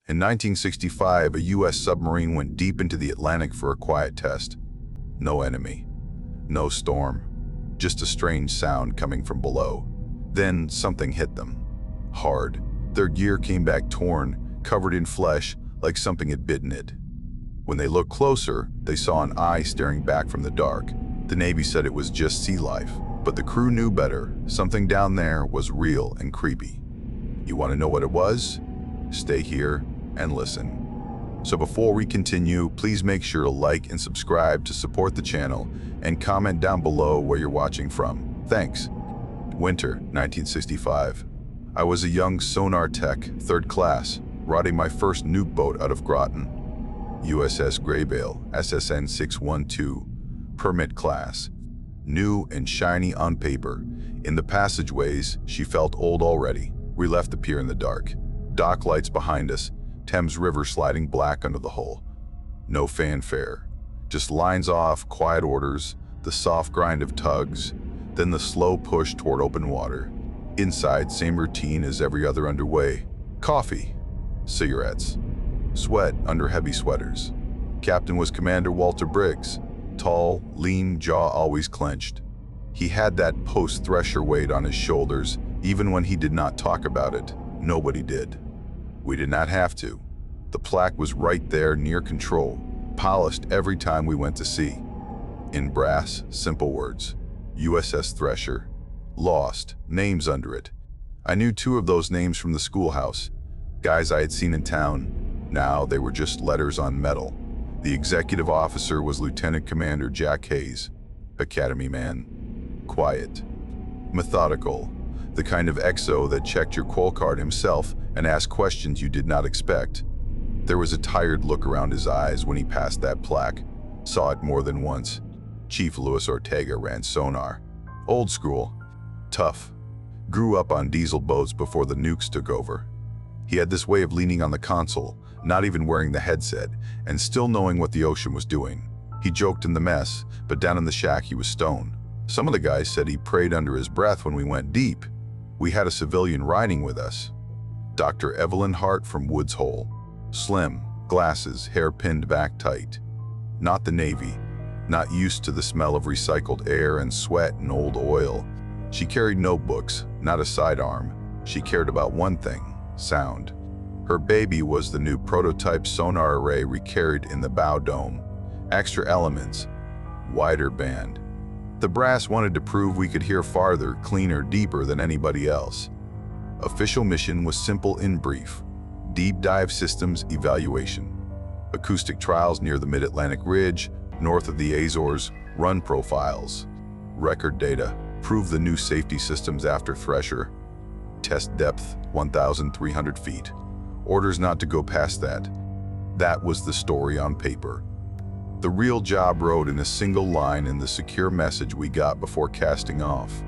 In 1965, a U.S. submarine went deep into the Atlantic for a quiet test. No enemy, no storm, just a strange sound coming from below. Then something hit them. Hard. Their gear came back torn, covered in flesh, like something had bitten it. When they looked closer, they saw an eye staring back from the dark. The Navy said it was just sea life, but the crew knew better. Something down there was real and creepy. You want to know what it was? Stay here and listen. So before we continue, please make sure to like and subscribe to support the channel and comment down below where you're watching from. Thanks. Winter, 1965. I was a young sonar tech, 3rd class, riding my first nuke boat out of Groton. USS Graybale, SSN 612, permit class. New and shiny on paper. In the passageways, she felt old already. We left the pier in the dark. Dock lights behind us, Thames River sliding black under the hull. No fanfare. Just lines off, quiet orders, the soft grind of tugs, then the slow push toward open water. Inside, same routine as every other underway. Coffee, cigarettes, sweat under heavy sweaters. Captain was Commander Walter Briggs. Tall, lean, jaw always clenched. He had that post-thresher weight on his shoulders, even when he did not talk about it. Nobody did. We did not have to. The plaque was right there near control, polished every time we went to sea. In brass, simple words. USS Thresher. Lost, names under it. I knew 2 of those names from the schoolhouse. Guys I had seen in town. Now they were just letters on metal. The executive officer was Lieutenant Commander Jack Hayes, Academy man. Quiet. Methodical. The kind of XO that checked your call card himself and asked questions you did not expect. There was a tired look around his eyes when he passed that plaque. Saw it more than once. Chief Louis Ortega ran sonar. Old school. Tough. Grew up on diesel boats before the nukes took over. He had this way of leaning on the console, not even wearing the headset, and still knowing what the ocean was doing. He joked in the mess, but down in the shack he was stone. Some of the guys said he prayed under his breath when we went deep. We had a civilian riding with us. Dr. Evelyn Hart from Woods Hole. Slim, glasses, hair pinned back tight. Not the Navy. Not used to the smell of recycled air and sweat and old oil. She carried no books, not a sidearm. She cared about one thing, sound. Her baby was the new prototype sonar array we carried in the bow dome. Extra elements, wider band. The brass wanted to prove we could hear farther, cleaner, deeper than anybody else. Official mission was simple in brief. Deep dive systems evaluation. Acoustic trials near the Mid-Atlantic Ridge, north of the Azores, run profiles. Record data, prove the new safety systems after Thresher. Test depth, 1,300 feet. Orders not to go past that. That was the story on paper. The real job wrote in a single line in the secure message we got before casting off.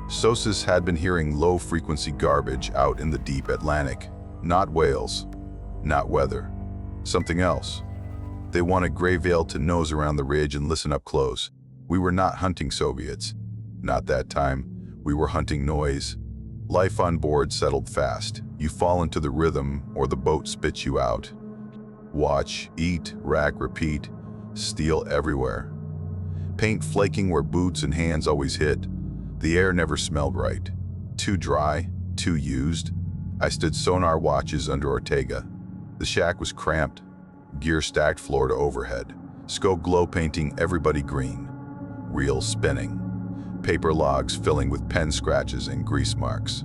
SOSUS had been hearing low-frequency garbage out in the deep Atlantic. Not whales, not weather, something else. They wanted Grayvale to nose around the ridge and listen up close. We were not hunting Soviets. Not that time. We were hunting noise. Life on board settled fast. You fall into the rhythm or the boat spits you out. Watch, eat, rack, repeat. Steel everywhere. Paint flaking where boots and hands always hit. The air never smelled right. Too dry, too used. I stood sonar watches under Ortega. The shack was cramped. Gear stacked floor to overhead. Scope glow painting everybody green. Reels spinning. Paper logs filling with pen scratches and grease marks.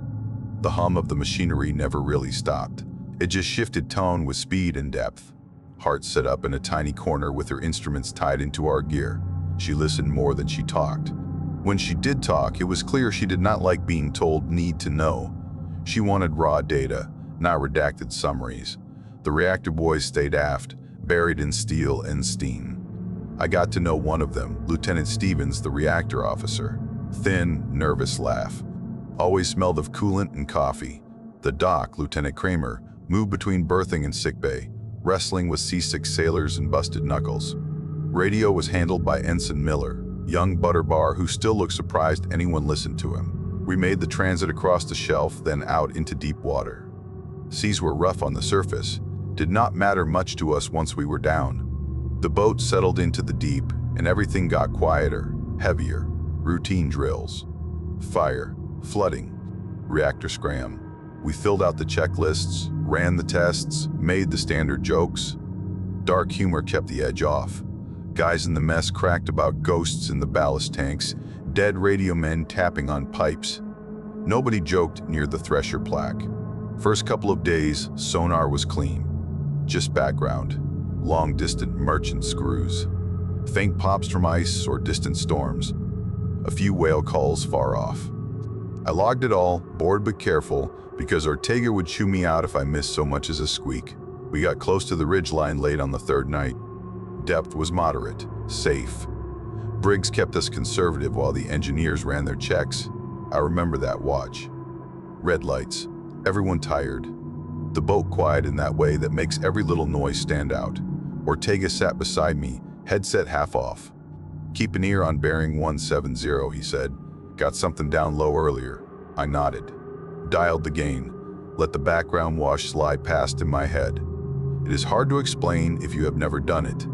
The hum of the machinery never really stopped. It just shifted tone with speed and depth. Hart sat up in a tiny corner with her instruments tied into our gear. She listened more than she talked. When she did talk, it was clear she did not like being told need to know. She wanted raw data, not redacted summaries. The reactor boys stayed aft, buried in steel and steam. I got to know one of them, Lieutenant Stevens, the reactor officer. Thin, nervous laugh. Always smelled of coolant and coffee. The doc, Lieutenant Kramer, moved between berthing and sickbay, wrestling with seasick sailors and busted knuckles. Radio was handled by Ensign Miller, young butterbar who still looked surprised anyone listened to him. We made the transit across the shelf, then out into deep water. Seas were rough on the surface, did not matter much to us once we were down. The boat settled into the deep, and everything got quieter, heavier. Routine drills. Fire, flooding, reactor scram. We filled out the checklists, ran the tests, made the standard jokes. Dark humor kept the edge off. Guys in the mess cracked about ghosts in the ballast tanks, dead radio men tapping on pipes. Nobody joked near the Thresher plaque. First couple of days, sonar was clean. Just background. Long-distant merchant screws. Faint pops from ice or distant storms. A few whale calls far off. I logged it all, bored but careful, because Ortega would chew me out if I missed so much as a squeak. We got close to the ridgeline late on the third night. Depth was moderate, safe. Briggs kept us conservative while the engineers ran their checks. I remember that watch. Red lights. Everyone tired. The boat quiet in that way that makes every little noise stand out. Ortega sat beside me, headset half off. "Keep an ear on bearing 170, he said. "Got something down low earlier." I nodded. Dialed the gain. Let the background wash slide past in my head. It is hard to explain if you have never done it.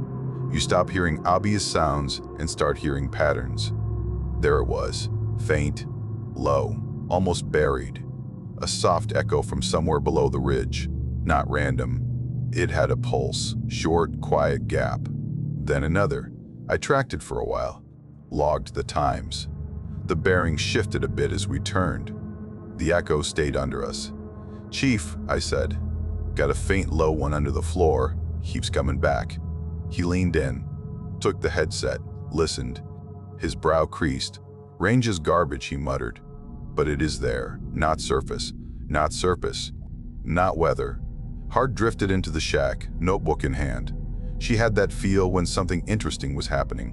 You stop hearing obvious sounds and start hearing patterns. There it was, faint, low, almost buried. A soft echo from somewhere below the ridge. Not random. It had a pulse, short, quiet gap. Then another. I tracked it for a while. Logged the times. The bearing shifted a bit as we turned. The echo stayed under us. "Chief," I said. "Got a faint low one under the floor. Keeps coming back." He leaned in, took the headset, listened. His brow creased. "Range is garbage," he muttered. "But it is there. Not surface. Not surface. Not weather." Hart drifted into the shack, notebook in hand. She had that feel when something interesting was happening.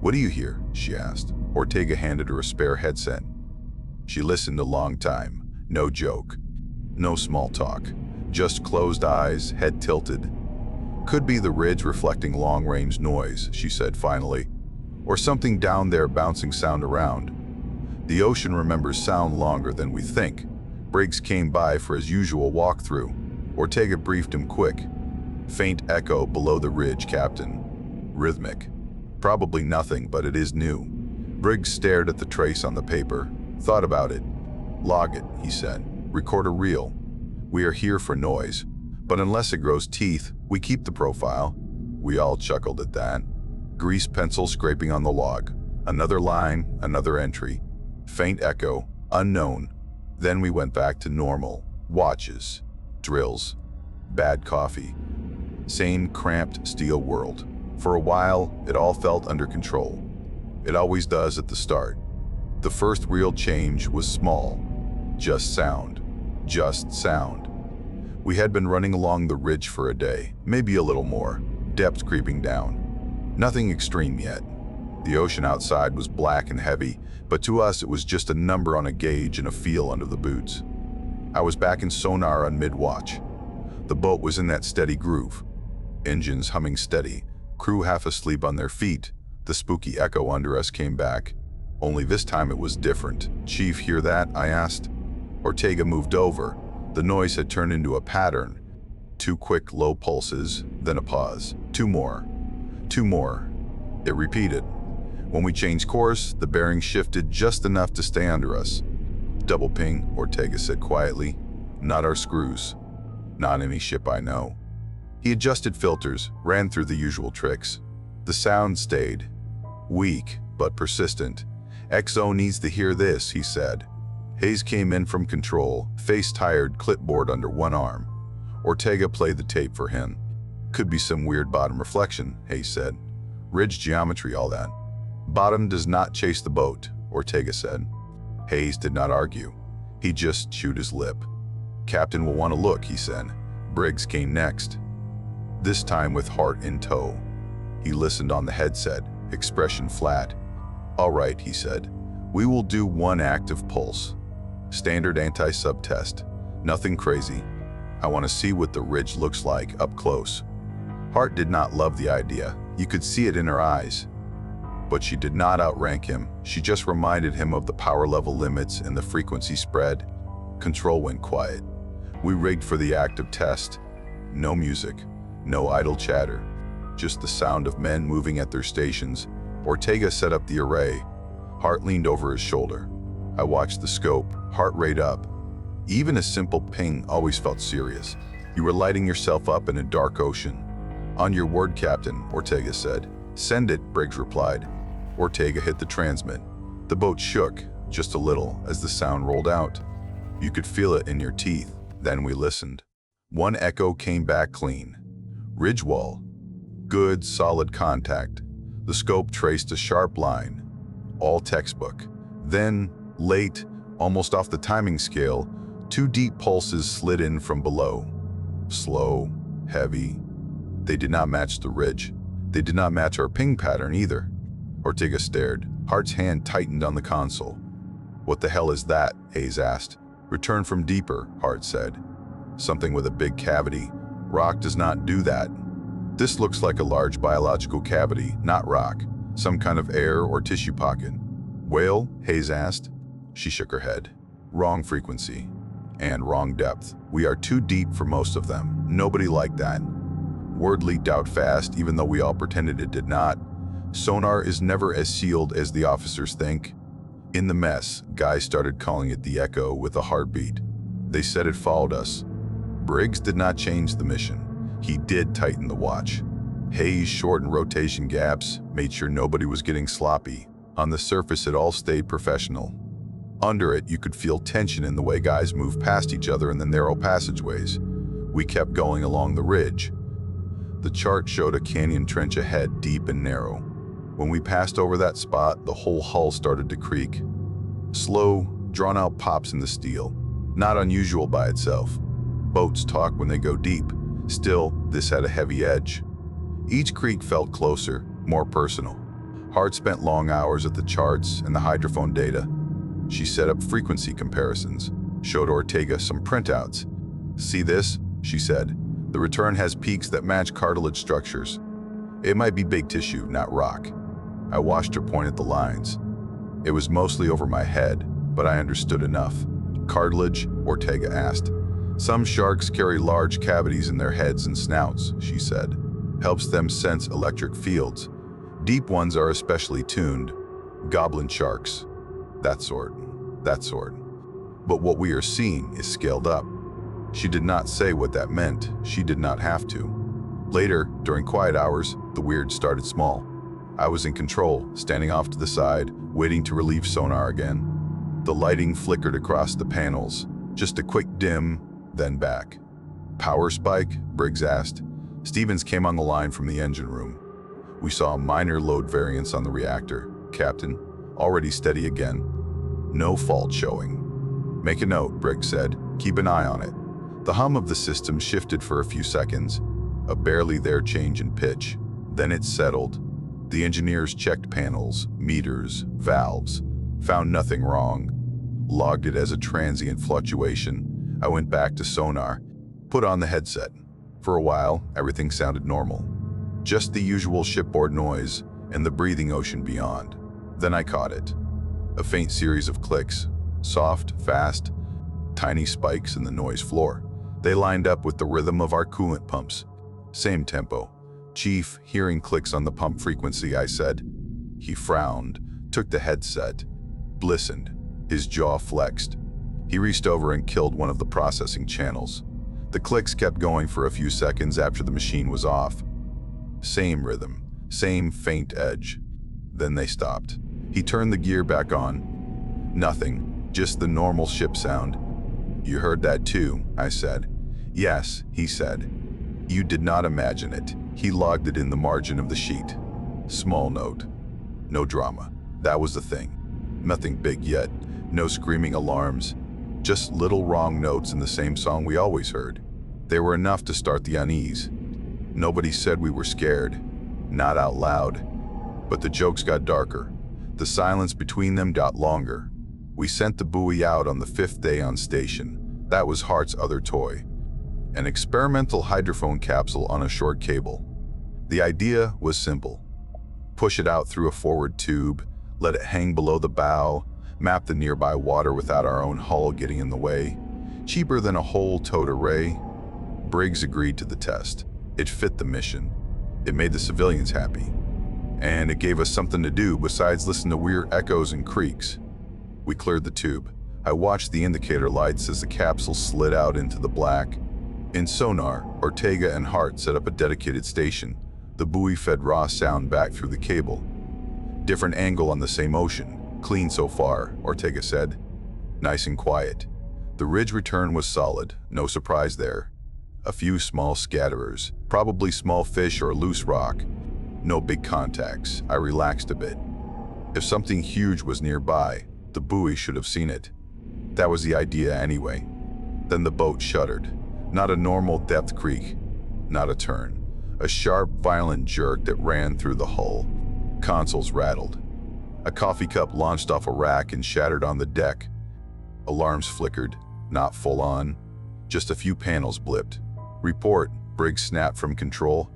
"What do you hear?" she asked. Ortega handed her a spare headset. She listened a long time. No joke. No small talk. Just closed eyes, head tilted. "Could be the ridge reflecting long-range noise," she said finally. "Or something down there bouncing sound around. The ocean remembers sound longer than we think." Briggs came by for his usual walkthrough. Ortega briefed him quick. "Faint echo below the ridge, Captain. Rhythmic. Probably nothing, but it is new." Briggs stared at the trace on the paper. Thought about it. "Log it," he said. "Record a reel. We are here for noise. But unless it grows teeth, we keep the profile." We all chuckled at that. Grease pencil scraping on the log. Another line, another entry. Faint echo, unknown. Then we went back to normal. Watches. Drills. Bad coffee. Same cramped steel world. For a while, it all felt under control. It always does at the start. The first real change was small. Just sound. Just sound. We had been running along the ridge for a day, maybe a little more, depth creeping down. Nothing extreme yet. The ocean outside was black and heavy, but to us it was just a number on a gauge and a feel under the boots. I was back in sonar on mid-watch. The boat was in that steady groove. Engines humming steady, crew half asleep on their feet. The spooky echo under us came back. Only this time it was different. "Chief, hear that?" I asked. Ortega moved over. The noise had turned into a pattern. 2 quick, low pulses, then a pause. 2 more. 2 more. It repeated. When we changed course, the bearing shifted just enough to stay under us. "Double ping," Ortega said quietly. "Not our screws. Not any ship I know." He adjusted filters, ran through the usual tricks. The sound stayed. Weak, but persistent. "XO needs to hear this," he said. Hayes came in from control, face tired, clipboard under one arm. Ortega played the tape for him. "Could be some weird bottom reflection," Hayes said. "Ridge geometry, all that." "Bottom does not chase the boat," Ortega said. Hayes did not argue. He just chewed his lip. "Captain will want to look," he said. Briggs came next. This time with Hart in tow. He listened on the headset, expression flat. "All right," he said. "We will do 1 active pulse. Standard anti-sub test. Nothing crazy. I want to see what the ridge looks like up close." Hart did not love the idea. You could see it in her eyes. But she did not outrank him. She just reminded him of the power level limits and the frequency spread. Control went quiet. We rigged for the active test. No music, no idle chatter, just the sound of men moving at their stations. Ortega set up the array. Hart leaned over his shoulder. I watched the scope, heart rate up. Even a simple ping always felt serious. You were lighting yourself up in a dark ocean. "On your word, Captain," Ortega said. "Send it," Briggs replied. Ortega hit the transmit. The boat shook, just a little, as the sound rolled out. You could feel it in your teeth. Then we listened. One echo came back clean. Ridge wall. Good, solid contact. The scope traced a sharp line. All textbook. Then, late, almost off the timing scale, 2 deep pulses slid in from below. Slow, heavy. They did not match the ridge. They did not match our ping pattern either. Ortega stared. Hart's hand tightened on the console. "What the hell is that?" Hayes asked. "Return from deeper," Hart said. "Something with a big cavity. Rock does not do that." "This looks like a large biological cavity, not rock. Some kind of air or tissue pocket." "Whale?" Hayes asked. She shook her head. "Wrong frequency. And wrong depth. We are too deep for most of them. Nobody liked that." Word leaked out fast, even though we all pretended it did not. Sonar is never as sealed as the officers think. In the mess, guys started calling it the Echo with a heartbeat. They said it followed us. Briggs did not change the mission. He did tighten the watch. Hayes shortened rotation gaps, made sure nobody was getting sloppy. On the surface, it all stayed professional. Under it, you could feel tension in the way guys moved past each other in the narrow passageways. We kept going along the ridge. The chart showed a canyon trench ahead, deep and narrow. When we passed over that spot, the whole hull started to creak. Slow, drawn-out pops in the steel. Not unusual by itself. Boats talk when they go deep. Still, this had a heavy edge. Each creak felt closer, more personal. Hart spent long hours at the charts and the hydrophone data. She set up frequency comparisons, showed Ortega some printouts. "See this?" she said. "The return has peaks that match cartilage structures. It might be big tissue, not rock." I watched her point at the lines. It was mostly over my head, but I understood enough. "Cartilage?" Ortega asked. "Some sharks carry large cavities in their heads and snouts," she said. "Helps them sense electric fields. Deep ones are especially tuned. Goblin sharks. That sort. But what we are seeing is scaled up." She did not say what that meant. She did not have to. Later, during quiet hours, the weird started small. I was in control, standing off to the side, waiting to relieve sonar again. The lighting flickered across the panels. Just a quick dim, then back. "Power spike?" Briggs asked. Stevens came on the line from the engine room. "We saw a minor load variance on the reactor, Captain. Already steady again. No fault showing." "Make a note," Briggs said. "Keep an eye on it." The hum of the system shifted for a few seconds, a barely there change in pitch. Then it settled. The engineers checked panels, meters, valves, found nothing wrong, logged it as a transient fluctuation. I went back to sonar, put on the headset. For a while, everything sounded normal. Just the usual shipboard noise and the breathing ocean beyond. Then I caught it. A faint series of clicks, soft, fast, tiny spikes in the noise floor. They lined up with the rhythm of our coolant pumps. Same tempo. "Chief, hearing clicks on the pump frequency," I said. He frowned, took the headset, listened. His jaw flexed. He reached over and killed one of the processing channels. The clicks kept going for a few seconds after the machine was off. Same rhythm, same faint edge. Then they stopped. He turned the gear back on. Nothing, just the normal ship sound. "You heard that too," I said. "Yes," he said. "You did not imagine it." He logged it in the margin of the sheet. Small note. No drama. That was the thing. Nothing big yet. No screaming alarms. Just little wrong notes in the same song we always heard. They were enough to start the unease. Nobody said we were scared. Not out loud. But the jokes got darker. The silence between them got longer. We sent the buoy out on the 5th day on station. That was Hart's other toy. An experimental hydrophone capsule on a short cable. The idea was simple. Push it out through a forward tube, let it hang below the bow, map the nearby water without our own hull getting in the way. Cheaper than a whole towed array. Briggs agreed to the test. It fit the mission. It made the civilians happy. And it gave us something to do besides listen to weird echoes and creaks. We cleared the tube. I watched the indicator lights as the capsule slid out into the black. In sonar, Ortega and Hart set up a dedicated station. The buoy fed raw sound back through the cable. Different angle on the same ocean. Clean so far, Ortega said. Nice and quiet. The ridge return was solid, no surprise there. A few small scatterers, probably small fish or loose rock. No big contacts. I relaxed a bit. If something huge was nearby, the buoy should have seen it. That was the idea anyway. Then the boat shuddered. Not a normal depth creak, not a turn. A sharp, violent jerk that ran through the hull. Consoles rattled. A coffee cup launched off a rack and shattered on the deck. Alarms flickered, not full on. Just a few panels blipped. Report, Briggs snapped from control.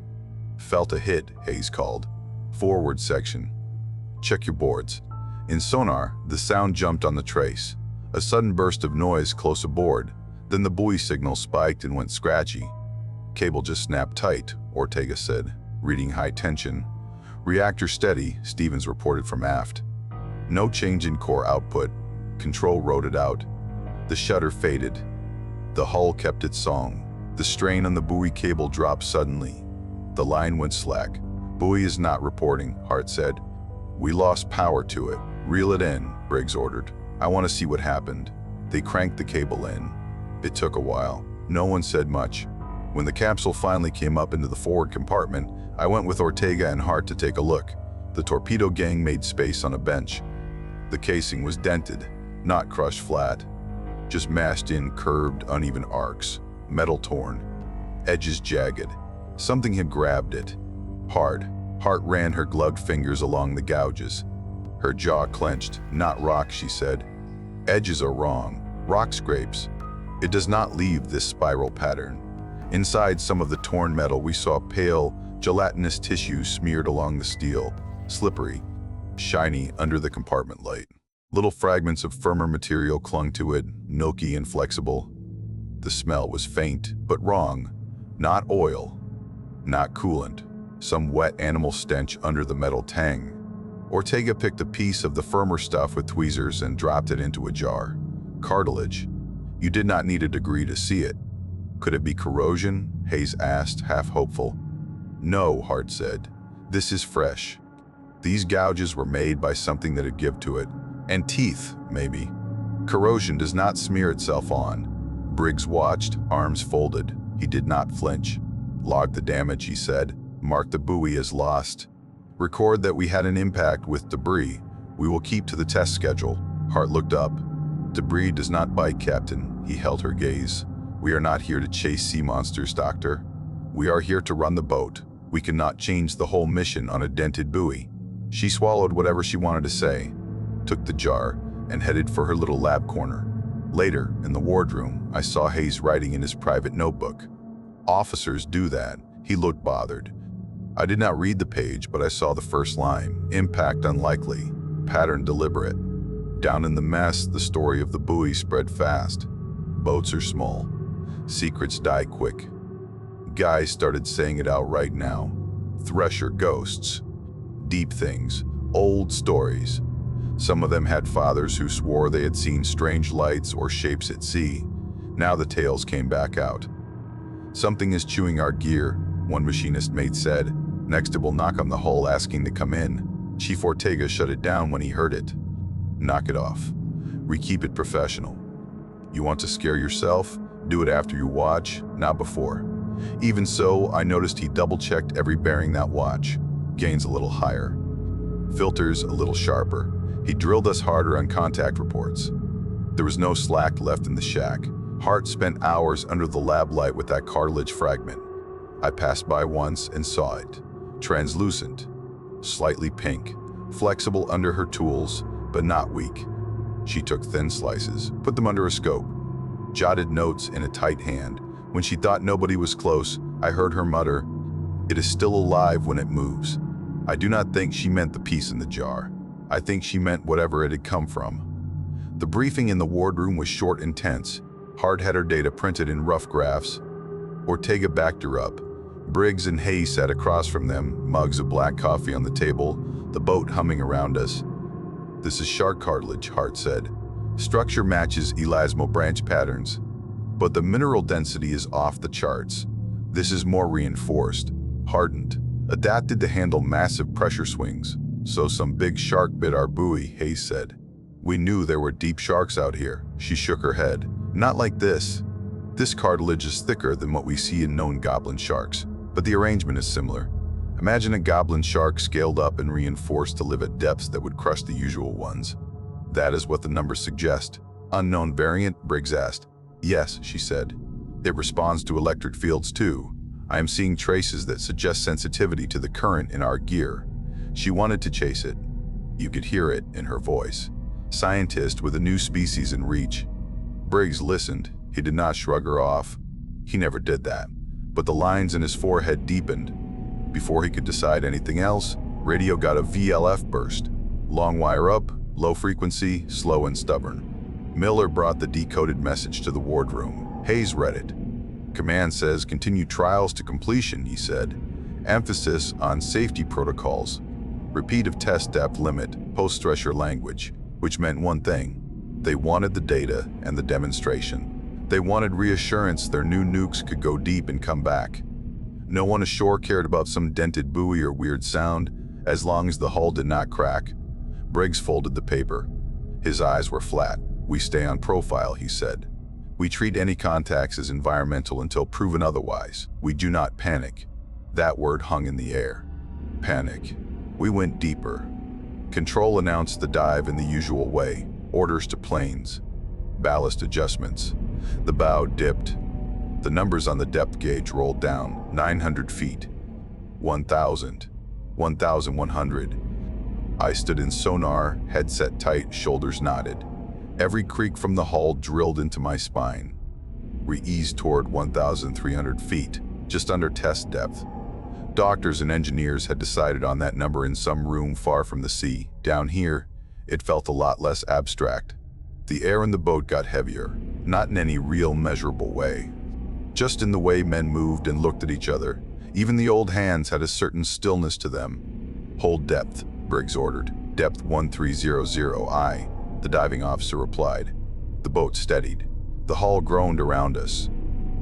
Felt a hit, Hayes called. Forward section. Check your boards. In sonar, the sound jumped on the trace. A sudden burst of noise close aboard. Then the buoy signal spiked and went scratchy. Cable just snapped tight, Ortega said, reading high tension. Reactor steady, Stevens reported from aft. No change in core output. Control wrote it out. The shutter faded. The hull kept its song. The strain on the buoy cable dropped suddenly. The line went slack. Buoy is not reporting, Hart said. We lost power to it. Reel it in, Briggs ordered. I want to see what happened. They cranked the cable in. It took a while. No one said much. When the capsule finally came up into the forward compartment, I went with Ortega and Hart to take a look. The torpedo gang made space on a bench. The casing was dented, not crushed flat. Just mashed in curved, uneven arcs. Metal torn. Edges jagged. Something had grabbed it. Hard. Hart ran her gloved fingers along the gouges. Her jaw clenched. Not rock, she said. Edges are wrong. Rock scrapes. It does not leave this spiral pattern. Inside some of the torn metal, we saw pale, gelatinous tissue smeared along the steel, slippery, shiny under the compartment light. Little fragments of firmer material clung to it, milky and flexible. The smell was faint, but wrong. Not oil, not coolant. Some wet animal stench under the metal tang. Ortega picked a piece of the firmer stuff with tweezers and dropped it into a jar. Cartilage. You did not need a degree to see it. Could it be corrosion? Hayes asked, half hopeful. No, Hart said. This is fresh. These gouges were made by something that had given to it. And teeth, maybe. Corrosion does not smear itself on. Briggs watched, arms folded. He did not flinch. Log the damage, he said. Mark the buoy as lost. Record that we had an impact with debris. We will keep to the test schedule. Hart looked up. Debris does not bite, Captain. He held her gaze. We are not here to chase sea monsters, Doctor. We are here to run the boat. We cannot change the whole mission on a dented buoy. She swallowed whatever she wanted to say, took the jar, and headed for her little lab corner. Later, in the wardroom, I saw Hayes writing in his private notebook. Officers do that. He looked bothered. I did not read the page, but I saw the first line. Impact unlikely. Pattern deliberate. Down in the mess, the story of the buoy spread fast. Boats are small. Secrets die quick. Guys started saying it outright now. Thresher ghosts. Deep things. Old stories. Some of them had fathers who swore they had seen strange lights or shapes at sea. Now the tales came back out. Something is chewing our gear, one machinist mate said. Next it will knock on the hull asking to come in. Chief Ortega shut it down when he heard it. Knock it off. We keep it professional. You want to scare yourself? Do it after you watch, not before. Even so, I noticed he double-checked every bearing that watch. Gains a little higher. Filters a little sharper. He drilled us harder on contact reports. There was no slack left in the shack. Hart spent hours under the lab light with that cartilage fragment. I passed by once and saw it. Translucent. Slightly pink. Flexible under her tools, but not weak. She took thin slices, put them under a scope, jotted notes in a tight hand. When she thought nobody was close, I heard her mutter, "It is still alive when it moves." I do not think she meant the piece in the jar. I think she meant whatever it had come from. The briefing in the wardroom was short and tense. Hart had her data printed in rough graphs. Ortega backed her up. Briggs and Hayes sat across from them, mugs of black coffee on the table, the boat humming around us. "This is shark cartilage," Hart said. "Structure matches elasmo branch patterns, but the mineral density is off the charts. This is more reinforced, hardened, adapted to handle massive pressure swings. So some big shark bit our buoy," Hayes said. "We knew there were deep sharks out here." She shook her head. "Not like this. This cartilage is thicker than what we see in known goblin sharks, but the arrangement is similar. Imagine a goblin shark scaled up and reinforced to live at depths that would crush the usual ones." "That is what the numbers suggest." "Unknown variant?" Briggs asked. "Yes," she said. "It responds to electric fields too. I am seeing traces that suggest sensitivity to the current in our gear." She wanted to chase it. You could hear it in her voice. Scientist with a new species in reach. Briggs listened. He did not shrug her off. He never did that. But the lines in his forehead deepened. Before he could decide anything else, radio got a VLF burst. Long wire up, low frequency, slow and stubborn. Miller brought the decoded message to the wardroom. Hayes read it. "Command says continue trials to completion," he said. "Emphasis on safety protocols. Repeat of test depth limit, post-stressor language," which meant one thing. They wanted the data and the demonstration. They wanted reassurance their new nukes could go deep and come back. No one ashore cared about some dented buoy or weird sound, as long as the hull did not crack. Briggs folded the paper. His eyes were flat. "We stay on profile," he said. "We treat any contacts as environmental until proven otherwise. We do not panic." That word hung in the air. Panic. We went deeper. Control announced the dive in the usual way. Orders to planes. Ballast adjustments. The bow dipped. The numbers on the depth gauge rolled down. 900 feet. 1,000. 1,100. I stood in sonar, headset tight, shoulders knotted. Every creak from the hull drilled into my spine. We eased toward 1,300 feet, just under test depth. Doctors and engineers had decided on that number in some room far from the sea. Down here, it felt a lot less abstract. The air in the boat got heavier, not in any real measurable way. Just in the way men moved and looked at each other. Even the old hands had a certain stillness to them. "Hold depth," Briggs ordered. "Depth 1300I," the diving officer replied. The boat steadied. The hull groaned around us.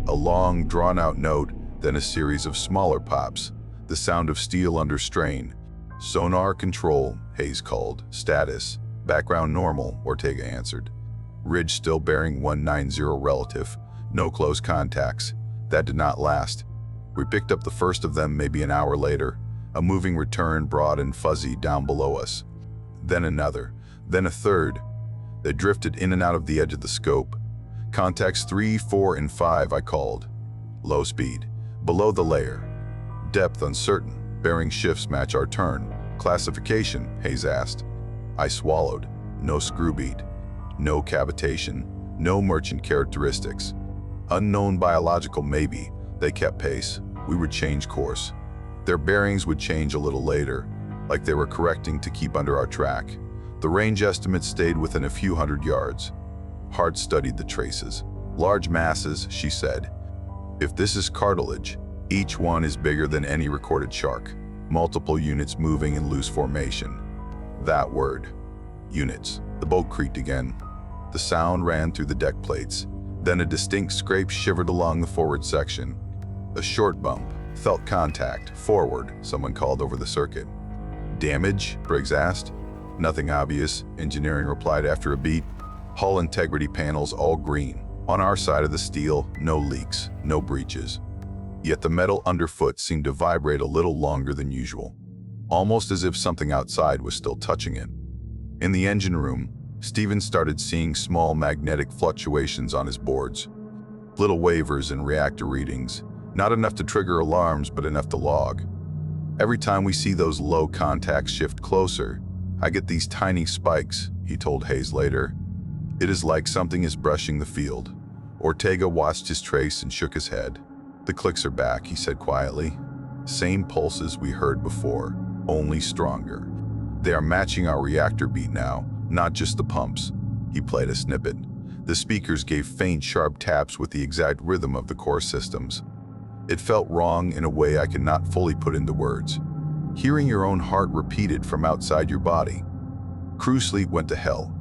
A long, drawn-out note, then a series of smaller pops. The sound of steel under strain. "Sonar control," Hayes called. "Status. Background normal," Ortega answered. "Ridge still bearing 190 relative. No close contacts." That did not last. We picked up the first of them maybe an hour later, a moving return broad and fuzzy down below us. Then another, then a third. They drifted in and out of the edge of the scope. "Contacts 3, 4, and 5, I called. Low speed. Below the layer. Depth uncertain. Bearing shifts match our turn." "Classification?" Hayes asked. I swallowed. No screw beat. No cavitation. No merchant characteristics. Unknown biological maybe. They kept pace. We would change course. Their bearings would change a little later, like they were correcting to keep under our track. The range estimates stayed within a few hundred yards. Hart studied the traces. "Large masses," she said. "If this is cartilage, each one is bigger than any recorded shark. Multiple units moving in loose formation." That word. Units. The boat creaked again. The sound ran through the deck plates. Then a distinct scrape shivered along the forward section. A short bump. "Felt contact. Forward," someone called over the circuit. "Damage?" Briggs asked. "Nothing obvious," engineering replied after a beat. "Hull integrity panels all green. On our side of the steel, no leaks, no breaches." Yet the metal underfoot seemed to vibrate a little longer than usual, almost as if something outside was still touching it. In the engine room, Stephen started seeing small magnetic fluctuations on his boards. Little wavers in reactor readings, not enough to trigger alarms, but enough to log. "Every time we see those low contacts shift closer, I get these tiny spikes," he told Hayes later. "It is like something is brushing the field." Ortega watched his trace and shook his head. "The clicks are back," he said quietly. "Same pulses we heard before, only stronger. They are matching our reactor beat now, not just the pumps." He played a snippet. The speakers gave faint, sharp taps with the exact rhythm of the core systems. It felt wrong in a way I could not fully put into words. Hearing your own heart repeated from outside your body. Crew sleep went to hell.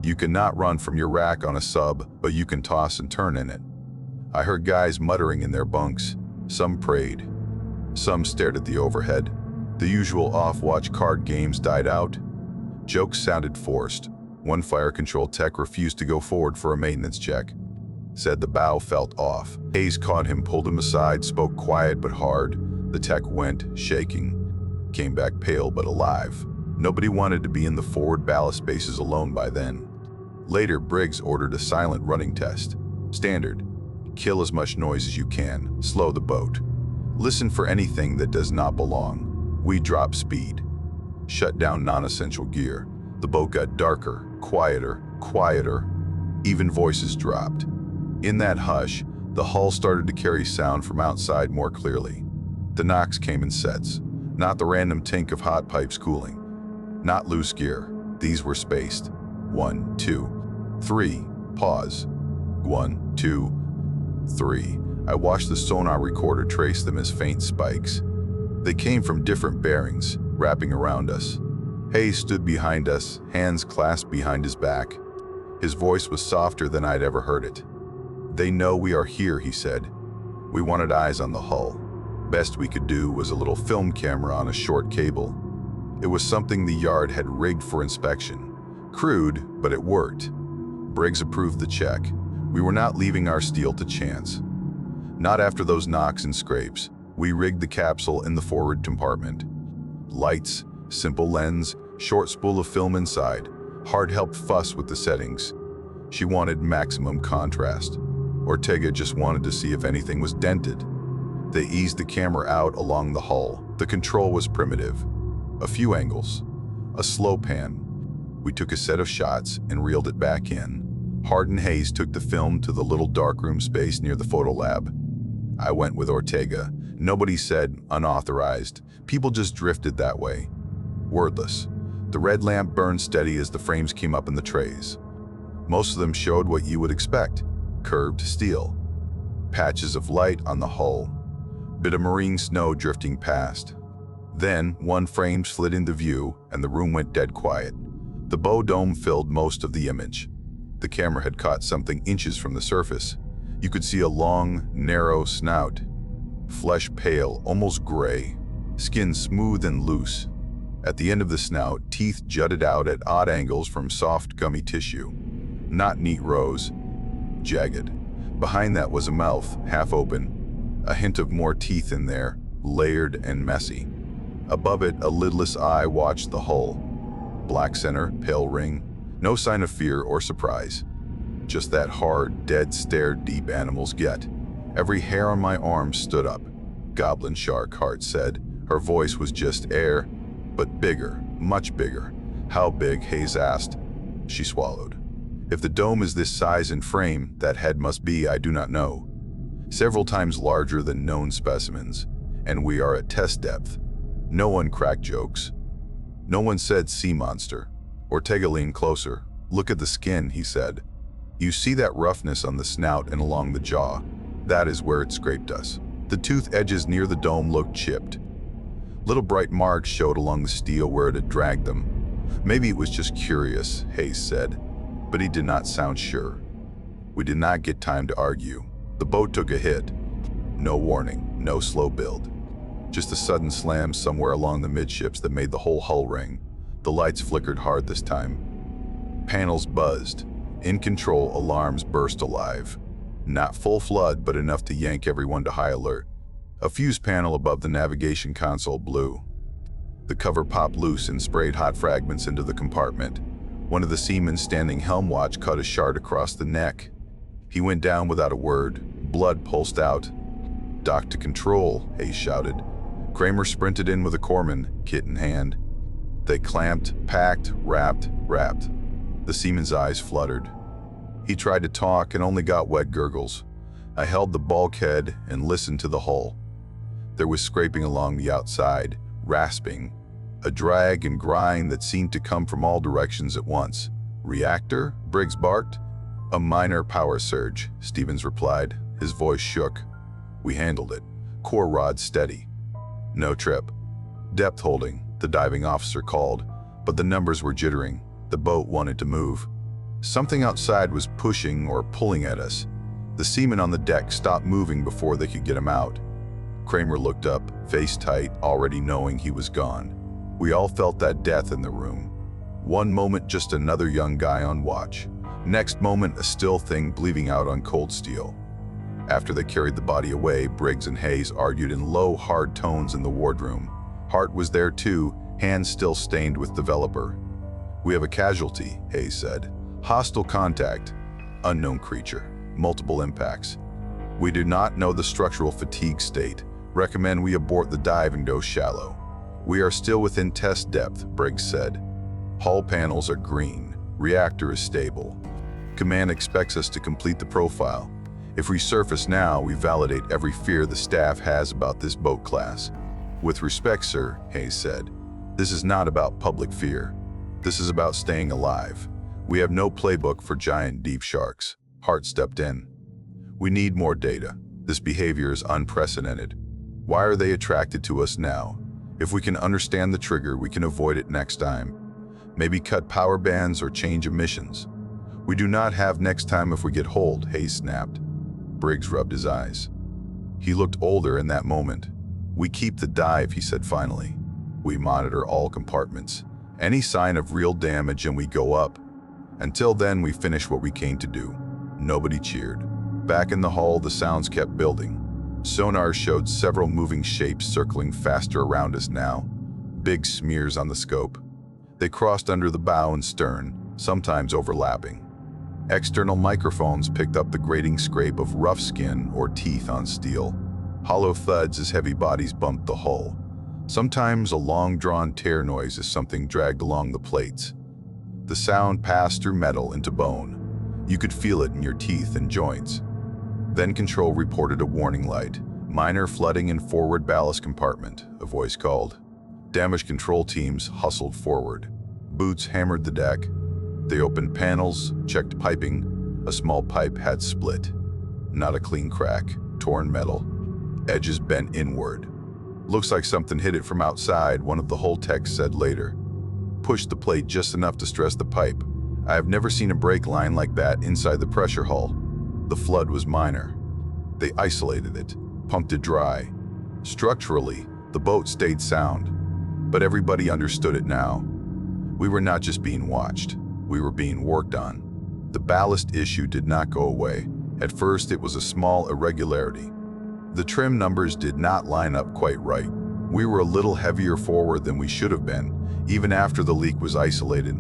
You cannot run from your rack on a sub, but you can toss and turn in it. I heard guys muttering in their bunks. Some prayed. Some stared at the overhead. The usual off-watch card games died out. Jokes sounded forced. One fire control tech refused to go forward for a maintenance check. Said the bow felt off. Hayes caught him, pulled him aside, spoke quiet but hard. The tech went, shaking. Came back pale but alive. Nobody wanted to be in the forward ballast spaces alone by then. Later, Briggs ordered a silent running test. Standard. Kill as much noise as you can. Slow the boat. Listen for anything that does not belong. We dropped speed. Shut down non-essential gear. The boat got darker, quieter. Even voices dropped. In that hush, the hull started to carry sound from outside more clearly. The knocks came in sets, not the random tink of hot pipes cooling. Not loose gear. These were spaced. 1, 2, 3. Pause. 1, 2, 3. I watched the sonar recorder trace them as faint spikes. They came from different bearings, wrapping around us. Hayes stood behind us, hands clasped behind his back. His voice was softer than I'd ever heard it. They know we are here, he said. We wanted eyes on the hull. Best we could do was a little film camera on a short cable. It was something the yard had rigged for inspection. Crude, but it worked. Briggs approved the check. We were not leaving our steel to chance. Not after those knocks and scrapes. We rigged the capsule in the forward compartment. Lights, simple lens, short spool of film inside. Hard helped fuss with the settings. She wanted maximum contrast. Ortega just wanted to see if anything was dented. They eased the camera out along the hull. The control was primitive. A few angles. A slow pan. We took a set of shots and reeled it back in. Hard and Hayes took the film to the little darkroom space near the photo lab. I went with Ortega. Nobody said unauthorized. People just drifted that way. Wordless. The red lamp burned steady as the frames came up in the trays. Most of them showed what you would expect. Curved steel. Patches of light on the hull. Bit of marine snow drifting past. Then, one frame slid into view and the room went dead quiet. The bow dome filled most of the image. The camera had caught something inches from the surface. You could see a long, narrow snout. Flesh pale, almost gray. Skin smooth and loose. At the end of the snout, teeth jutted out at odd angles from soft, gummy tissue. Not neat rows. Jagged. Behind that was a mouth, half open. A hint of more teeth in there, layered and messy. Above it, a lidless eye watched the hull. Black center, pale ring. No sign of fear or surprise. Just that hard, dead stare deep animals get. Every hair on my arm stood up. Goblin shark, Hart said. Her voice was just air, but bigger, much bigger. How big, Hayes asked. She swallowed. If the dome is this size and frame, that head must be, I do not know. Several times larger than known specimens, and we are at test depth. No one cracked jokes. No one said sea monster. Ortega leaned closer. Look at the skin, he said. You see that roughness on the snout and along the jaw? That is where it scraped us. The tooth edges near the dome looked chipped. Little bright marks showed along the steel where it had dragged them. Maybe it was just curious, Hayes said, but he did not sound sure. We did not get time to argue. The boat took a hit. No warning, no slow build. Just a sudden slam somewhere along the midships that made the whole hull ring. The lights flickered hard this time. Panels buzzed. In control, alarms burst alive. Not full flood, but enough to yank everyone to high alert. A fuse panel above the navigation console blew. The cover popped loose and sprayed hot fragments into the compartment. One of the seamen standing helm watch cut a shard across the neck. He went down without a word. Blood pulsed out. Dock to control, Hayes shouted. Kramer sprinted in with a corpsman, kit in hand. They clamped, packed, wrapped. The seaman's eyes fluttered. He tried to talk and only got wet gurgles. I held the bulkhead and listened to the hull. There was scraping along the outside, rasping, a drag and grind that seemed to come from all directions at once. Reactor? Briggs barked. A minor power surge, Stevens replied. His voice shook. We handled it. core rod steady. No trip. Depth holding, the diving officer called, but the numbers were jittering. The boat wanted to move. Something outside was pushing or pulling at us. The seamen on the deck stopped moving before they could get him out. Kramer looked up, face tight, already knowing he was gone. We all felt that death in the room. One moment, just another young guy on watch. Next moment, a still thing bleeding out on cold steel. After they carried the body away, Briggs and Hayes argued in low, hard tones in the wardroom. Hart was there too, hands still stained with developer. "We have a casualty," Hayes said. "Hostile contact. Unknown creature. Multiple impacts. We do not know the structural fatigue state. Recommend we abort the dive and go shallow." "We are still within test depth," Briggs said. "Hull panels are green. Reactor is stable. Command expects us to complete the profile. If we surface now, we validate every fear the staff has about this boat class." "With respect, sir," Hayes said, "this is not about public fear. This is about staying alive. We have no playbook for giant deep sharks." Hart stepped in. "We need more data. This behavior is unprecedented. Why are they attracted to us now? If we can understand the trigger, we can avoid it next time. Maybe cut power bands or change emissions." "We do not have next time if we get hold," Hayes snapped. Briggs rubbed his eyes. He looked older in that moment. "We keep the dive," he said finally. "We monitor all compartments. Any sign of real damage and we go up. Until then, we finish what we came to do." Nobody cheered. Back in the hull, the sounds kept building. Sonar showed several moving shapes circling faster around us now. Big smears on the scope. They crossed under the bow and stern, sometimes overlapping. External microphones picked up the grating scrape of rough skin or teeth on steel. Hollow thuds as heavy bodies bumped the hull. Sometimes a long-drawn tear noise as something dragged along the plates. The sound passed through metal into bone. You could feel it in your teeth and joints. Then Control reported a warning light. "Minor flooding in forward ballast compartment," a voice called. Damage control teams hustled forward. Boots hammered the deck. They opened panels, checked piping. A small pipe had split. Not a clean crack, torn metal. Edges bent inward. "Looks like something hit it from outside," one of the hull techs said later. "Pushed the plate just enough to stress the pipe. I have never seen a break line like that inside the pressure hull." The flood was minor. They isolated it, pumped it dry. Structurally, the boat stayed sound, but everybody understood it now. We were not just being watched, we were being worked on. The ballast issue did not go away. At first, it was a small irregularity. The trim numbers did not line up quite right. We were a little heavier forward than we should have been, even after the leak was isolated.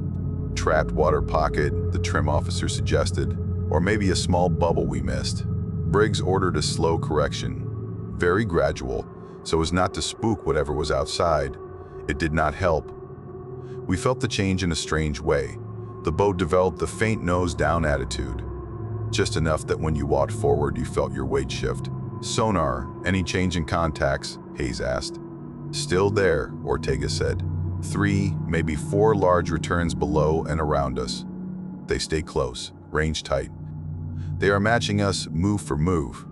"Trapped water pocket," the trim officer suggested, "or maybe a small bubble we missed." Briggs ordered a slow correction, very gradual, so as not to spook whatever was outside. It did not help. We felt the change in a strange way. The boat developed the faint nose-down attitude, just enough that when you walked forward, you felt your weight shift. "Sonar, any change in contacts?" Hayes asked. "Still there," Ortega said. 3, maybe 4 large returns below and around us. They stay close, range tight. They are matching us move for move.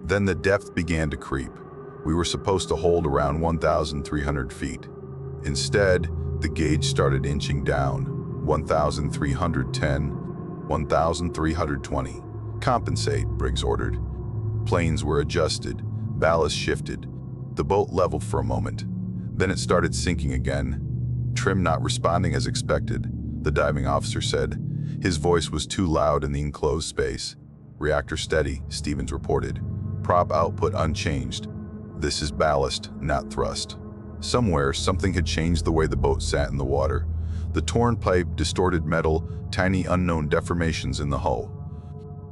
Then the depth began to creep. We were supposed to hold around 1,300 feet. Instead, the gauge started inching down. 1,310, 1,320. "Compensate," Briggs ordered. Planes were adjusted, ballast shifted. The boat leveled for a moment. Then it started sinking again. Trim not responding as expected, the diving officer said. His voice was too loud in the enclosed space. "Reactor steady," Stevens reported. "Prop output unchanged. This is ballast, not thrust." Somewhere, something had changed the way the boat sat in the water. The torn pipe, distorted metal, tiny unknown deformations in the hull.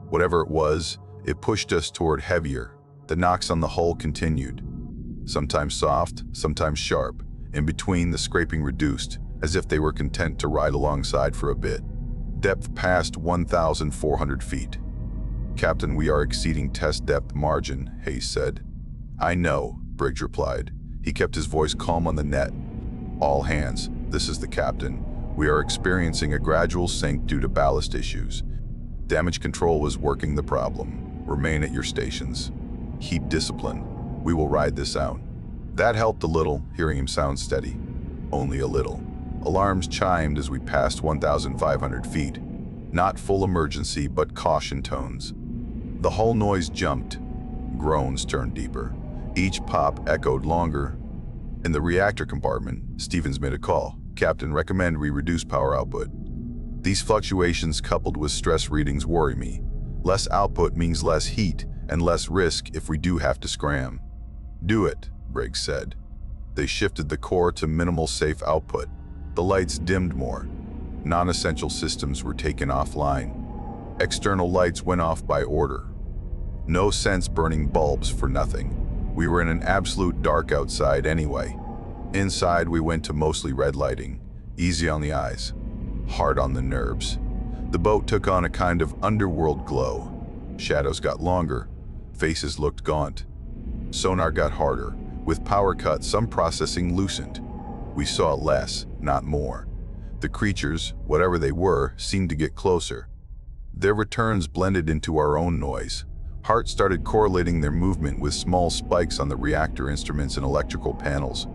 Whatever it was, it pushed us toward heavier. The knocks on the hull continued. Sometimes soft, sometimes sharp. In between, the scraping reduced, as if they were content to ride alongside for a bit. Depth passed 1,400 feet. "Captain, we are exceeding test depth margin," Hayes said. "I know," Briggs replied. He kept his voice calm on the net. "All hands, this is the captain. We are experiencing a gradual sink due to ballast issues. Damage control was working the problem. Remain at your stations. Keep discipline. We will ride this out." That helped a little, hearing him sound steady. Only a little. Alarms chimed as we passed 1,500 feet. Not full emergency, but caution tones. The hull noise jumped. Groans turned deeper. Each pop echoed longer. In the reactor compartment, Stevens made a call. "Captain, recommend we reduce power output. These fluctuations coupled with stress readings worry me. Less output means less heat and less risk if we do have to scram." "Do it," Briggs said. They shifted the core to minimal safe output. The lights dimmed more. Non-essential systems were taken offline. External lights went off by order. No sense burning bulbs for nothing. We were in an absolute dark outside anyway. Inside, we went to mostly red lighting. Easy on the eyes, hard on the nerves. The boat took on a kind of underworld glow. Shadows got longer. Faces looked gaunt. Sonar got harder. With power cuts, some processing loosened. We saw less, not more. The creatures, whatever they were, seemed to get closer. Their returns blended into our own noise. Hart started correlating their movement with small spikes on the reactor instruments and electrical panels.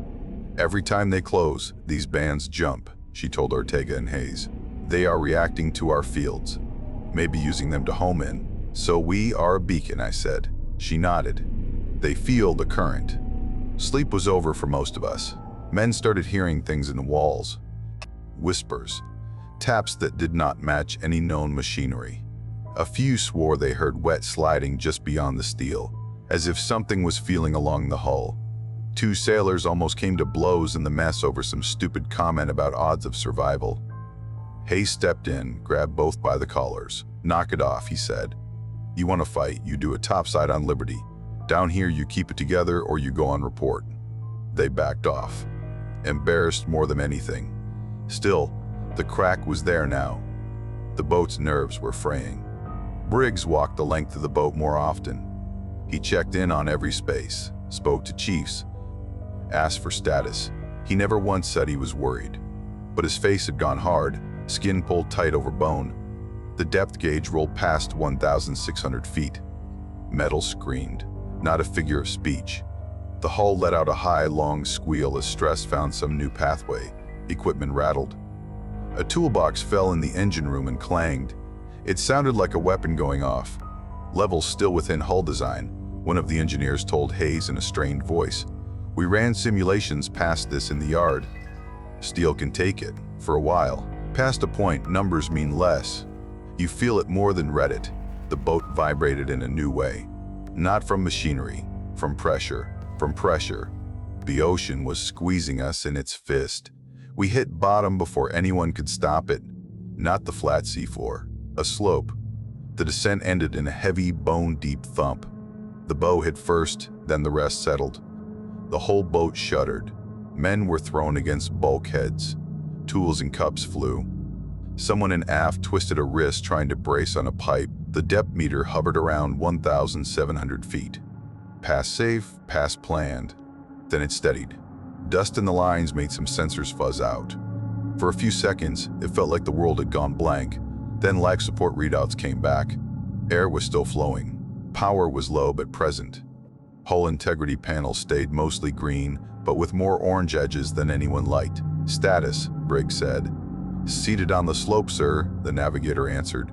"Every time they close, these bands jump," she told Ortega and Hayes. "They are reacting to our fields, maybe using them to home in." "So we are a beacon," I said. She nodded. "They feel the current." Sleep was over for most of us. Men started hearing things in the walls. Whispers. Taps that did not match any known machinery. A few swore they heard wet sliding just beyond the steel, as if something was feeling along the hull. 2 sailors almost came to blows in the mess over some stupid comment about odds of survival. Hayes stepped in, grabbed both by the collars. "Knock it off," he said. "You want to fight, you do it topside on Liberty. Down here you keep it together or you go on report." They backed off, embarrassed more than anything. Still, the crack was there now. The boat's nerves were fraying. Briggs walked the length of the boat more often. He checked in on every space, spoke to chiefs, asked for status. He never once said he was worried. But his face had gone hard, skin pulled tight over bone. The depth gauge rolled past 1,600 feet. Metal screamed, not a figure of speech. The hull let out a high, long squeal as stress found some new pathway. Equipment rattled. A toolbox fell in the engine room and clanged. It sounded like a weapon going off. "Levels still within hull design," one of the engineers told Hayes in a strained voice. "We ran simulations past this in the yard. Steel can take it, for a while. Past a point, numbers mean less. You feel it more than read it." The boat vibrated in a new way. Not from machinery, from pressure, from pressure. The ocean was squeezing us in its fist. We hit bottom before anyone could stop it. Not the flat seafloor, a slope. The descent ended in a heavy, bone-deep thump. The bow hit first, then the rest settled. The whole boat shuddered. Men were thrown against bulkheads. Tools and cups flew. Someone in aft twisted a wrist trying to brace on a pipe. The depth meter hovered around 1,700 feet. Pass safe, pass planned. Then it steadied. Dust in the lines made some sensors fuzz out. For a few seconds, it felt like the world had gone blank. Then life support readouts came back. Air was still flowing. Power was low but present. Hull integrity panels stayed mostly green, but with more orange edges than anyone liked. "Status," Briggs said. "Seated on the slope, sir," the navigator answered.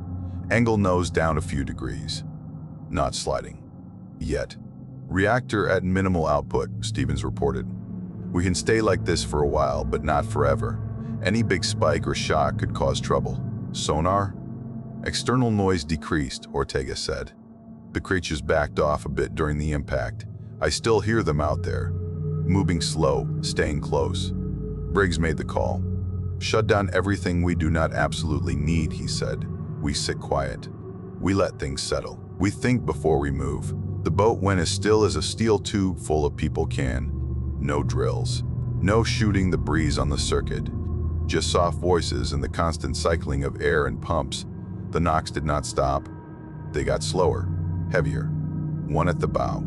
"Angle nose down a few degrees. Not sliding. Yet." "Reactor at minimal output," Stevens reported. "We can stay like this for a while, but not forever. Any big spike or shock could cause trouble." "Sonar?" "External noise decreased," Ortega said. "The creatures backed off a bit during the impact. I still hear them out there. Moving slow, staying close." Briggs made the call. "Shut down everything we do not absolutely need," he said. "We sit quiet. We let things settle. We think before we move. The boat went as still as a steel tube full of people can. No drills. No shooting the breeze on the circuit. Just soft voices and the constant cycling of air and pumps. The knocks did not stop. They got slower, heavier. One at the bow,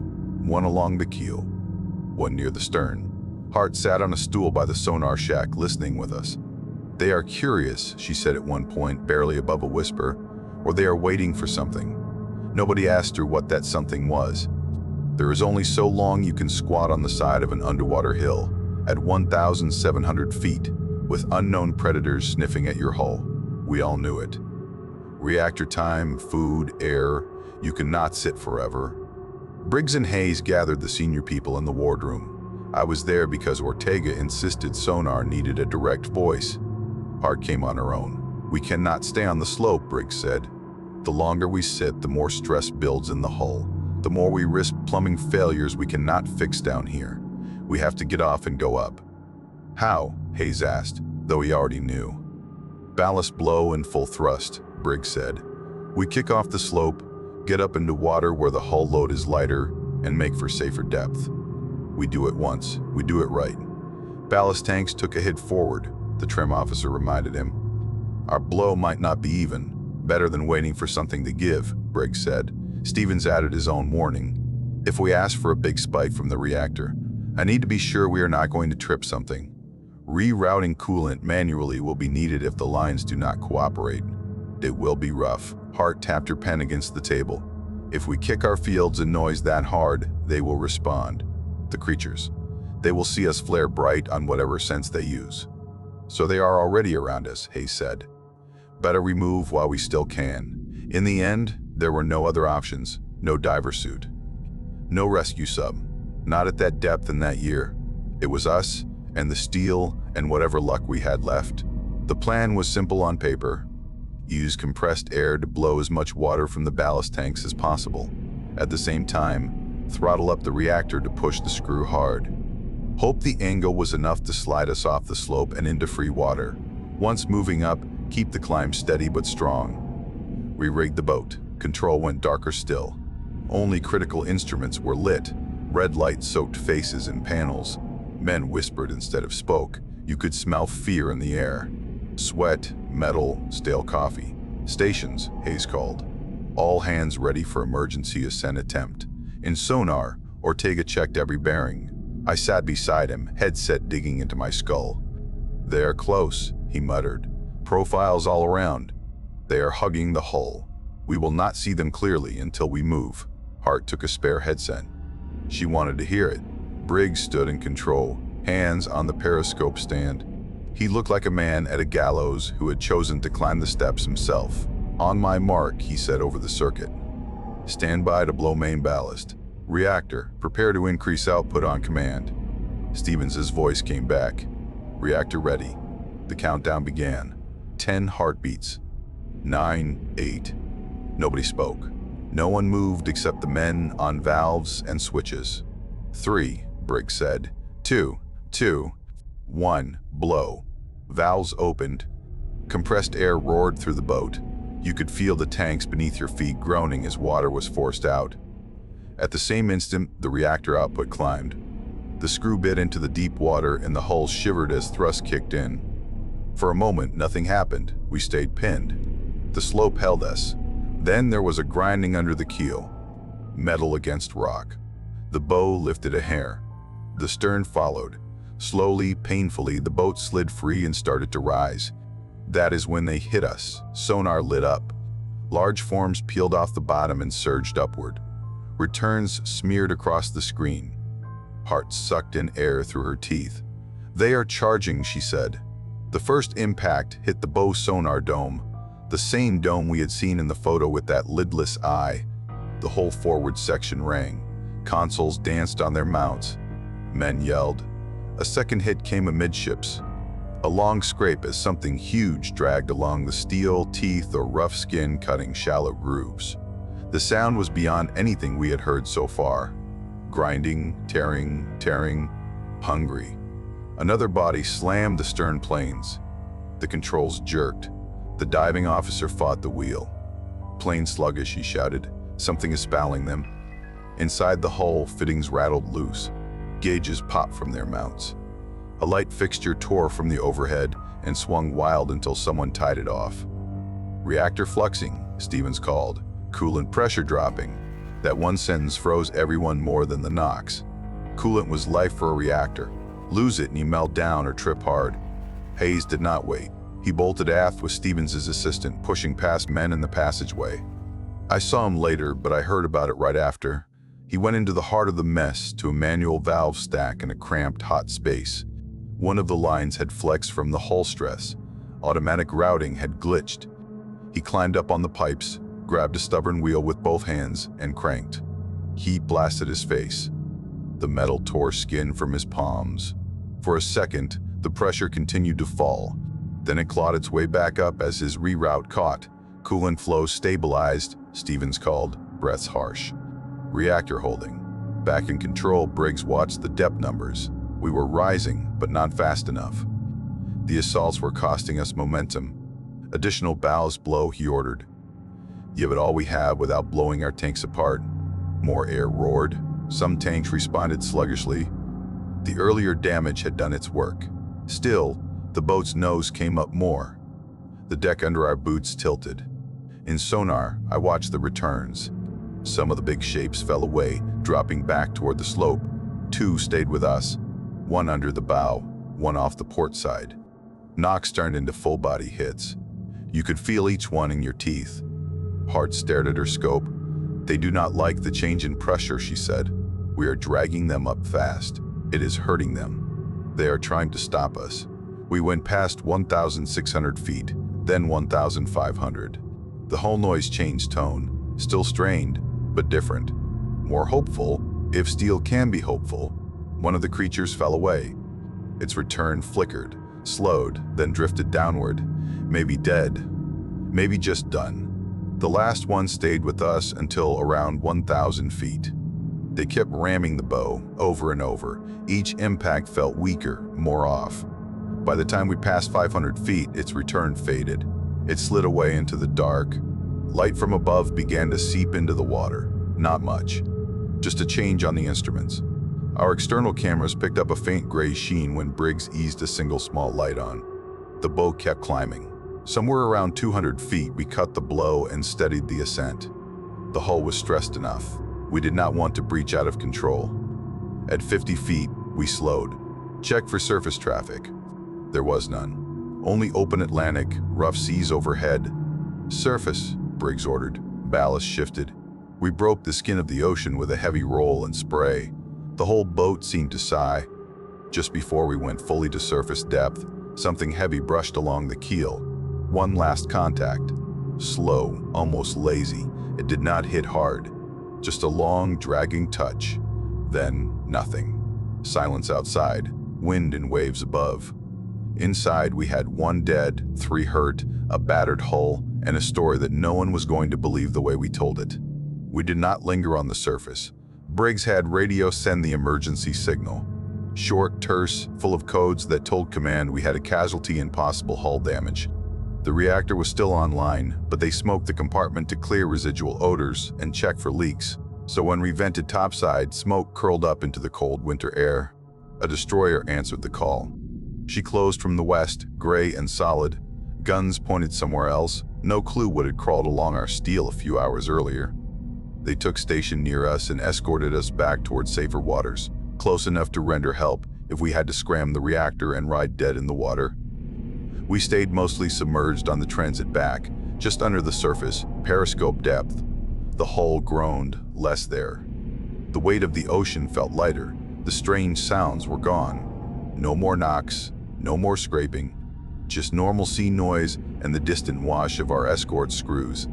one along the keel, one near the stern." Hart sat on a stool by the sonar shack listening with us. "They are curious," she said at one point, barely above a whisper, "or they are waiting for something." Nobody asked her what that something was. There is only so long you can squat on the side of an underwater hill at 1,700 feet with unknown predators sniffing at your hull. We all knew it. Reactor time, food, air, you cannot sit forever. Briggs and Hayes gathered the senior people in the wardroom. I was there because Ortega insisted sonar needed a direct voice. Hart came on her own. We cannot stay on the slope, Briggs said. The longer we sit, the more stress builds in the hull. The more we risk plumbing failures we cannot fix down here. We have to get off and go up. How? Hayes asked, though he already knew. Ballast blow and full thrust, Briggs said. We kick off the slope, get up into water where the hull load is lighter, and make for safer depth. We do it once, we do it right. Ballast tanks took a hit forward, the trim officer reminded him. Our blow might not be even, better than waiting for something to give, Briggs said. Stevens added his own warning. If we ask for a big spike from the reactor, I need to be sure we are not going to trip something. Rerouting coolant manually will be needed if the lines do not cooperate. It will be rough. Hart tapped her pen against the table. If we kick our fields and noise that hard, they will respond. The creatures. They will see us flare bright on whatever sense they use. So they are already around us, Hayes said. Better we move while we still can. In the end, there were no other options. No diver suit. No rescue sub. Not at that depth in that year. It was us and the steel and whatever luck we had left. The plan was simple on paper. Use compressed air to blow as much water from the ballast tanks as possible. At the same time, throttle up the reactor to push the screw hard. Hope the angle was enough to slide us off the slope and into free water. Once moving up, keep the climb steady but strong. We rigged the boat. Control went darker still. Only critical instruments were lit. Red light-soaked faces and panels. Men whispered instead of spoke. You could smell fear in the air. Sweat, metal, stale coffee. Stations, Hayes called. All hands ready for emergency ascent attempt. In sonar, Ortega checked every bearing. I sat beside him, headset digging into my skull. They are close, he muttered. Profiles all around. They are hugging the hull. We will not see them clearly until we move. Hart took a spare headset. She wanted to hear it. Briggs stood in control, hands on the periscope stand. He looked like a man at a gallows who had chosen to climb the steps himself. On my mark, he said over the circuit. Stand by to blow main ballast. Reactor, prepare to increase output on command. Stevens' voice came back. Reactor ready. The countdown began. 10 heartbeats. 9, 8. Nobody spoke. No one moved except the men on valves and switches. 3, Briggs said. 2, 1, blow. Valves opened. Compressed air roared through the boat. You could feel the tanks beneath your feet groaning as water was forced out. At the same instant, the reactor output climbed. The screw bit into the deep water and the hull shivered as thrust kicked in. For a moment, nothing happened. We stayed pinned. The slope held us. Then there was a grinding under the keel. Metal against rock. The bow lifted a hair. The stern followed. Slowly, painfully, the boat slid free and started to rise. That is when they hit us. Sonar lit up. Large forms peeled off the bottom and surged upward. Returns smeared across the screen. Hart sucked in air through her teeth. They are charging, she said. The first impact hit the bow sonar dome, the same dome we had seen in the photo with that lidless eye. The whole forward section rang. Consoles danced on their mounts. Men yelled. A second hit came amidships. A long scrape as something huge dragged along the steel, teeth, or rough skin cutting shallow grooves. The sound was beyond anything we had heard so far. Grinding, tearing, hungry. Another body slammed the stern planes. The controls jerked. The diving officer fought the wheel. Plane sluggish, he shouted. Something is fouling them. Inside the hull, fittings rattled loose. Gauges popped from their mounts. A light fixture tore from the overhead and swung wild until someone tied it off. Reactor fluxing, Stevens called. Coolant pressure dropping. That one sentence froze everyone more than the knocks. Coolant was life for a reactor. Lose it and you melt down or trip hard. Hayes did not wait. He bolted aft with Stevens' assistant, pushing past men in the passageway. I saw him later, but I heard about it right after. He went into the heart of the mess to a manual valve stack in a cramped, hot space. One of the lines had flexed from the hull stress. Automatic routing had glitched. He climbed up on the pipes, grabbed a stubborn wheel with both hands, and cranked. Heat blasted his face. The metal tore skin from his palms. For a second, the pressure continued to fall. Then it clawed its way back up as his reroute caught. Coolant flow stabilized, Stevens called, breaths harsh. Reactor holding. Back in control, Briggs watched the depth numbers. We were rising, but not fast enough. The assaults were costing us momentum. Additional bows blow, he ordered. Give it all we have without blowing our tanks apart. More air roared. Some tanks responded sluggishly. The earlier damage had done its work. Still, the boat's nose came up more. The deck under our boots tilted. In sonar, I watched the returns. Some of the big shapes fell away, dropping back toward the slope. Two stayed with us, one under the bow, one off the port side. Knocks turned into full-body hits. You could feel each one in your teeth. Hart stared at her scope. They do not like the change in pressure, she said. We are dragging them up fast. It is hurting them. They are trying to stop us. We went past 1,600 feet, then 1,500. The whole noise changed tone, still strained, but different. More hopeful, if steel can be hopeful. One of the creatures fell away. Its return flickered, slowed, then drifted downward. Maybe dead, maybe just done. The last one stayed with us until around 1,000 feet. They kept ramming the bow over and over. Each impact felt weaker, more off. By the time we passed 500 feet, its return faded. It slid away into the dark. Light from above began to seep into the water. Not much. Just a change on the instruments. Our external cameras picked up a faint gray sheen when Briggs eased a single small light on. The boat kept climbing. Somewhere around 200 feet, we cut the blow and steadied the ascent. The hull was stressed enough. We did not want to breach out of control. At 50 feet, we slowed. Checked for surface traffic. There was none. Only open Atlantic, rough seas overhead. Surface, Briggs ordered. Ballast shifted. We broke the skin of the ocean with a heavy roll and spray. The whole boat seemed to sigh. Just before we went fully to surface depth, something heavy brushed along the keel. One last contact. Slow, almost lazy. It did not hit hard. Just a long, dragging touch. Then, nothing. Silence outside, wind and waves above. Inside, we had one dead, 3 hurt, a battered hull, and a story that no one was going to believe the way we told it. We did not linger on the surface. Briggs had radio send the emergency signal. Short, terse, full of codes that told command we had a casualty and possible hull damage. The reactor was still online, but they smoked the compartment to clear residual odors and check for leaks. So when we vented topside, smoke curled up into the cold winter air. A destroyer answered the call. She closed from the west, gray and solid. Guns pointed somewhere else. No clue what had crawled along our steel a few hours earlier. They took station near us and escorted us back toward safer waters, close enough to render help if we had to scram the reactor and ride dead in the water. We stayed mostly submerged on the transit back, just under the surface, periscope depth. The hull groaned, less there. The weight of the ocean felt lighter. The strange sounds were gone. No more knocks, no more scraping, just normal sea noise and the distant wash of our escort screws.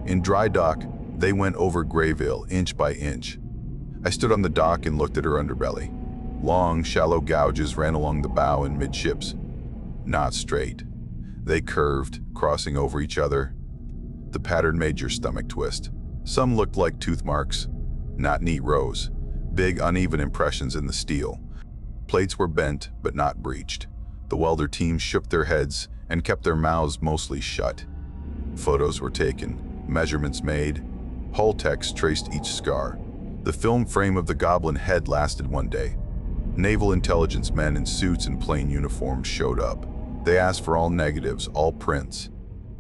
In dry dock, they went over Grayville inch by inch. I stood on the dock and looked at her underbelly. Long, shallow gouges ran along the bow and midships. Not straight. They curved, crossing over each other. The pattern made your stomach twist. Some looked like tooth marks, not neat rows. Big, uneven impressions in the steel. Plates were bent, but not breached. The welder team shook their heads and kept their mouths mostly shut. Photos were taken, measurements made. Hull techs traced each scar. The film frame of the Goblin head lasted one day. Naval intelligence men in suits and plain uniforms showed up. They asked for all negatives, all prints.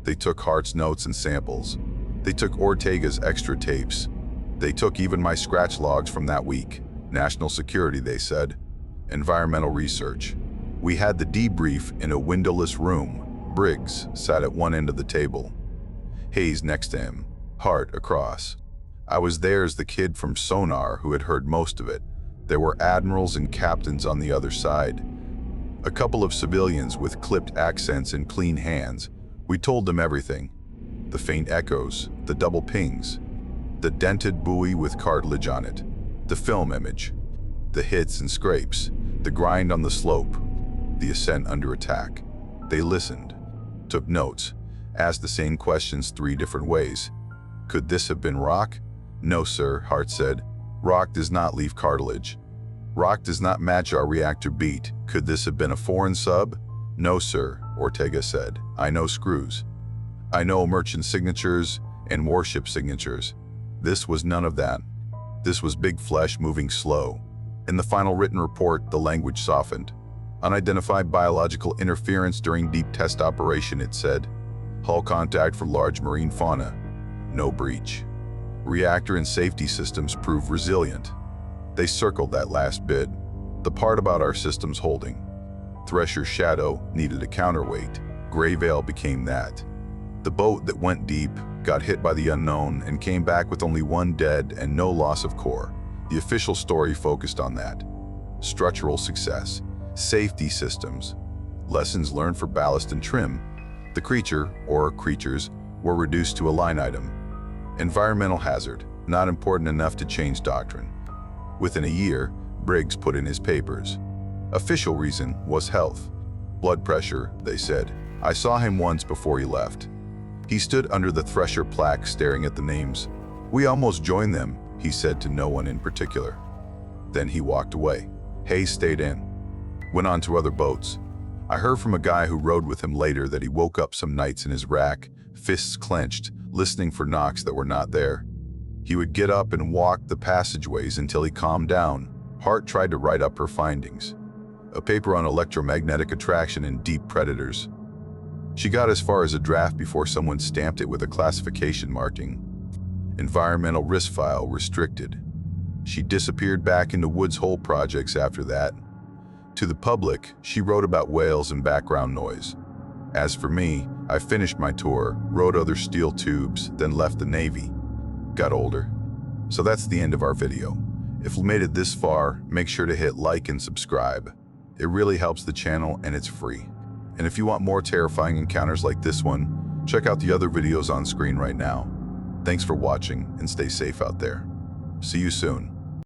They took Hart's notes and samples. They took Ortega's extra tapes. They took even my scratch logs from that week. National security, they said. Environmental research. We had the debrief in a windowless room. Briggs sat at one end of the table. Hayes next to him. Hart across. I was there as the kid from Sonar who had heard most of it. There were admirals and captains on the other side. A couple of civilians with clipped accents and clean hands. We told them everything. The faint echoes, the double pings, the dented buoy with cartilage on it, the film image, the hits and scrapes, the grind on the slope, the ascent under attack. They listened, took notes, asked the same questions 3 different ways. Could this have been rock? No, sir, Hart said. Rock does not leave cartilage. Rock does not match our reactor beat. Could this have been a foreign sub? No, sir, Ortega said. I know screws. I know merchant signatures and warship signatures. This was none of that. This was big flesh moving slow. In the final written report, the language softened. Unidentified biological interference during deep test operation, it said. Hull contact for large marine fauna. No breach. Reactor and safety systems prove resilient. They circled that last bit, the part about our systems holding. Thresher's shadow needed a counterweight. Greyvale became that. The boat that went deep got hit by the unknown and came back with only 1 dead and no loss of core. The official story focused on that. Structural success, safety systems, lessons learned for ballast and trim. The creature, or creatures, were reduced to a line item. Environmental hazard, not important enough to change doctrine. Within a year, Briggs put in his papers. Official reason was health. Blood pressure, they said. I saw him once before he left. He stood under the Thresher plaque staring at the names. We almost joined them, he said to no one in particular. Then he walked away. Hayes stayed in. Went on to other boats. I heard from a guy who rode with him later that he woke up some nights in his rack, fists clenched, listening for knocks that were not there. He would get up and walk the passageways until he calmed down. Hart tried to write up her findings. A paper on electromagnetic attraction in deep predators. She got as far as a draft before someone stamped it with a classification marking. Environmental risk file restricted. She disappeared back into Woods Hole projects after that. To the public, she wrote about whales and background noise. As for me, I finished my tour, rode other steel tubes, then left the Navy. Got older. So that's the end of our video. If you made it this far, make sure to hit like and subscribe. It really helps the channel and it's free. And if you want more terrifying encounters like this one, check out the other videos on screen right now. Thanks for watching and stay safe out there. See you soon.